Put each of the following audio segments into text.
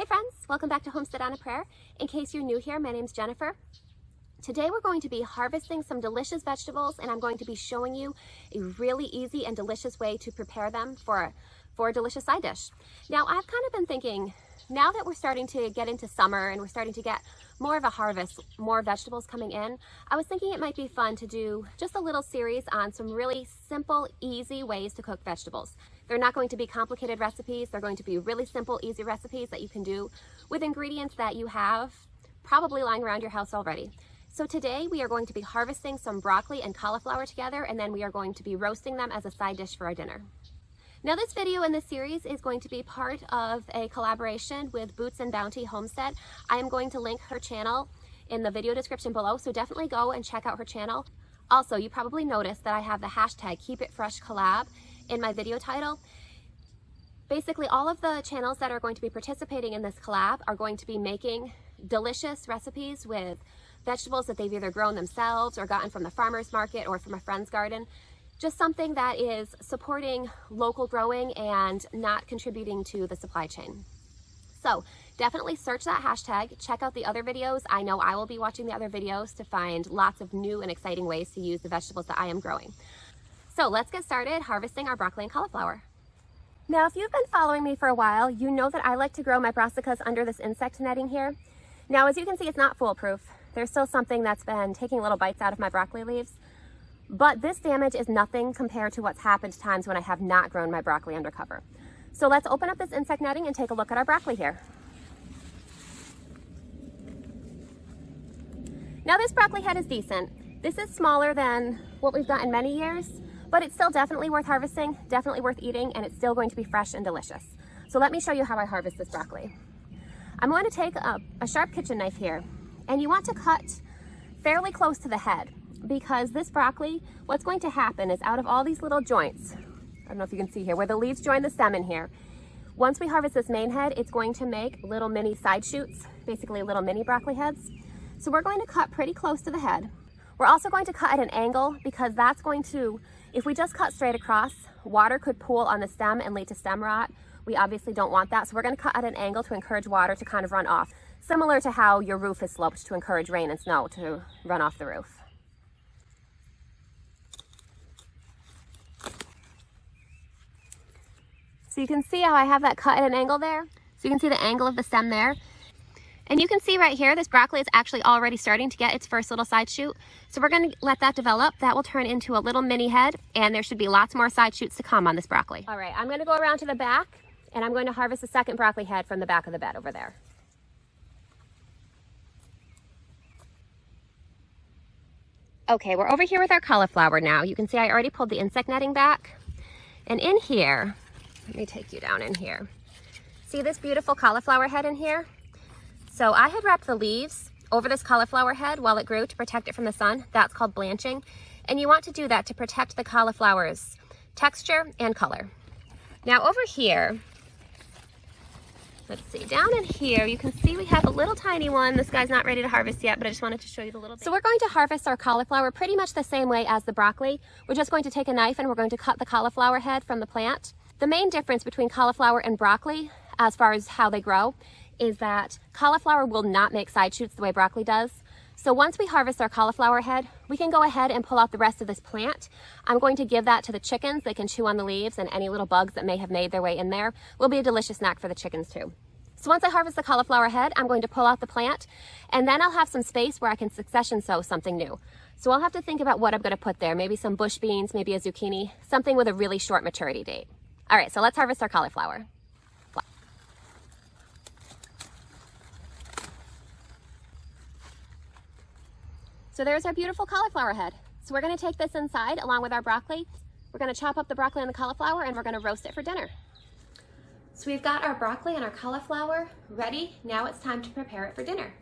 Hey friends, welcome back to Homestead on a Prayer. In case you're new here, my name's Jennifer. Today we're going to be harvesting some delicious vegetables and I'm going to be showing you a really easy and delicious way to prepare them for a delicious side dish. Now I've kind of been thinking, now that we're starting to get into summer and we're starting to get more of a harvest, more vegetables coming in, I was thinking it might be fun to do just a little series on some really simple, easy ways to cook vegetables. They're not going to be complicated recipes. They're going to be really simple, easy recipes that you can do with ingredients that you have probably lying around your house already. So today we are going to be harvesting some broccoli and cauliflower together, and then we are going to be roasting them as a side dish for our dinner. Now this video in this series is going to be part of a collaboration with Boots and Bounty Homestead. I am going to link her channel in the video description below, so definitely go and check out her channel. Also, you probably noticed that I have the hashtag KeepItFreshCollab in my video title. Basically, all of the channels that are going to be participating in this collab are going to be making delicious recipes with vegetables that they've either grown themselves or gotten from the farmer's market or from a friend's garden. Just something that is supporting local growing and not contributing to the supply chain. So definitely search that hashtag, check out the other videos. I know I will be watching the other videos to find lots of new and exciting ways to use the vegetables that I am growing. So let's get started harvesting our broccoli and cauliflower. Now, if you've been following me for a while, you know that I like to grow my brassicas under this insect netting here. Now, as you can see, it's not foolproof. There's still something that's been taking little bites out of my broccoli leaves. But this damage is nothing compared to what's happened times when I have not grown my broccoli under cover. So let's open up this insect netting and take a look at our broccoli here. Now this broccoli head is decent. This is smaller than what we've got in many years, but it's still definitely worth harvesting, definitely worth eating, and it's still going to be fresh and delicious. So let me show you how I harvest this broccoli. I'm going to take a sharp kitchen knife here, and you want to cut fairly close to the head, because this broccoli, what's going to happen is out of all these little joints, I don't know if you can see here, where the leaves join the stem in here, once we harvest this main head, it's going to make little mini side shoots, basically little mini broccoli heads. So we're going to cut pretty close to the head. We're also going to cut at an angle because that's going to, if we just cut straight across, water could pool on the stem and lead to stem rot. We obviously don't want that, so we're going to cut at an angle to encourage water to kind of run off, similar to how your roof is sloped to encourage rain and snow to run off the roof. So you can see how I have that cut at an angle there. So you can see the angle of the stem there. And you can see right here, this broccoli is actually already starting to get its first little side shoot. So we're going to let that develop. That will turn into a little mini head, and there should be lots more side shoots to come on this broccoli. All right, I'm going to go around to the back, and I'm going to harvest the second broccoli head from the back of the bed over there. Okay, we're over here with our cauliflower now. You can see I already pulled the insect netting back. And in here, let me take you down in here. See this beautiful cauliflower head in here? So I had wrapped the leaves over this cauliflower head while it grew to protect it from the sun. That's called blanching. And you want to do that to protect the cauliflower's texture and color. Now over here, let's see, down in here, you can see we have a little tiny one. This guy's not ready to harvest yet, but I just wanted to show you the little bit. So we're going to harvest our cauliflower pretty much the same way as the broccoli. We're just going to take a knife and we're going to cut the cauliflower head from the plant. The main difference between cauliflower and broccoli, as far as how they grow, is that cauliflower will not make side shoots the way broccoli does. So once we harvest our cauliflower head, we can go ahead and pull out the rest of this plant. I'm going to give that to the chickens. They can chew on the leaves, and any little bugs that may have made their way in there will be a delicious snack for the chickens too. So once I harvest the cauliflower head, I'm going to pull out the plant, and then I'll have some space where I can succession sow something new. So I'll have to think about what I'm going to put there. Maybe some bush beans, maybe a zucchini, something with a really short maturity date. All right, so let's harvest our cauliflower. So there's our beautiful cauliflower head. So we're going to take this inside along with our broccoli. We're going to chop up the broccoli and the cauliflower, and we're going to roast it for dinner. So we've got our broccoli and our cauliflower ready. Now it's time to prepare it for dinner.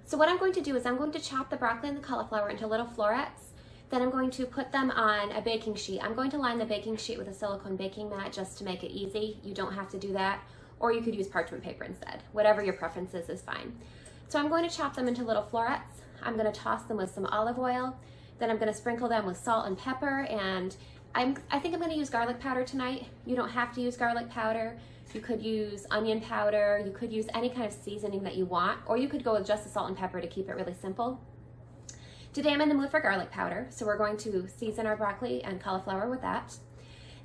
So what I'm going to do is I'm going to chop the broccoli and the cauliflower into little florets. Then I'm going to put them on a baking sheet. I'm going to line the baking sheet with a silicone baking mat just to make it easy. You don't have to do that, or you could use parchment paper instead. Whatever your preference is fine. So I'm going to chop them into little florets. I'm going to toss them with some olive oil. Then I'm going to sprinkle them with salt and pepper, and I think I'm going to use garlic powder tonight. You don't have to use garlic powder. You could use onion powder, you could use any kind of seasoning that you want, or you could go with just the salt and pepper to keep it really simple. Today I'm in the mood for garlic powder, so we're going to season our broccoli and cauliflower with that.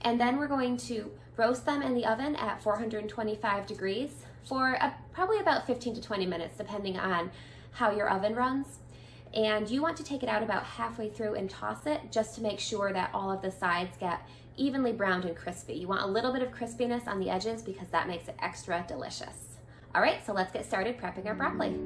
And then we're going to roast them in the oven at 425 degrees for probably about 15 to 20 minutes, depending on how your oven runs. And you want to take it out about halfway through and toss it just to make sure that all of the sides get evenly browned and crispy. You want a little bit of crispiness on the edges because that makes it extra delicious. All right, so let's get started prepping our broccoli.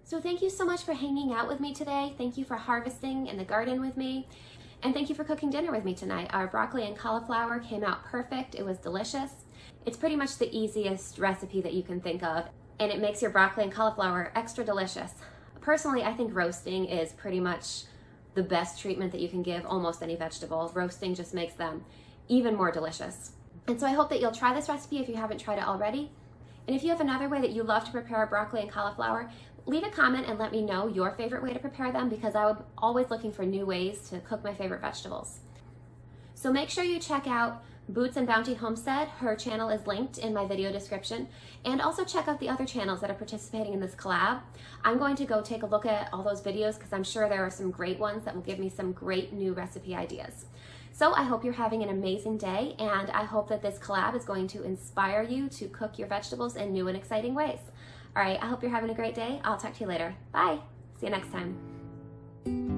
So thank you so much for hanging out with me today. Thank you for harvesting in the garden with me. And thank you for cooking dinner with me tonight. Our broccoli and cauliflower came out perfect. It was delicious. It's pretty much the easiest recipe that you can think of, and it makes your broccoli and cauliflower extra delicious. Personally, I think roasting is pretty much the best treatment that you can give almost any vegetable. Roasting just makes them even more delicious. And so I hope that you'll try this recipe if you haven't tried it already. And if you have another way that you love to prepare broccoli and cauliflower, leave a comment and let me know your favorite way to prepare them, because I'm always looking for new ways to cook my favorite vegetables. So make sure you check out Boots and Bounty Homestead. Her channel is linked in my video description. And also check out the other channels that are participating in this collab. I'm going to go take a look at all those videos because I'm sure there are some great ones that will give me some great new recipe ideas. So I hope you're having an amazing day, and I hope that this collab is going to inspire you to cook your vegetables in new and exciting ways. All right, I hope you're having a great day. I'll talk to you later. Bye. See you next time.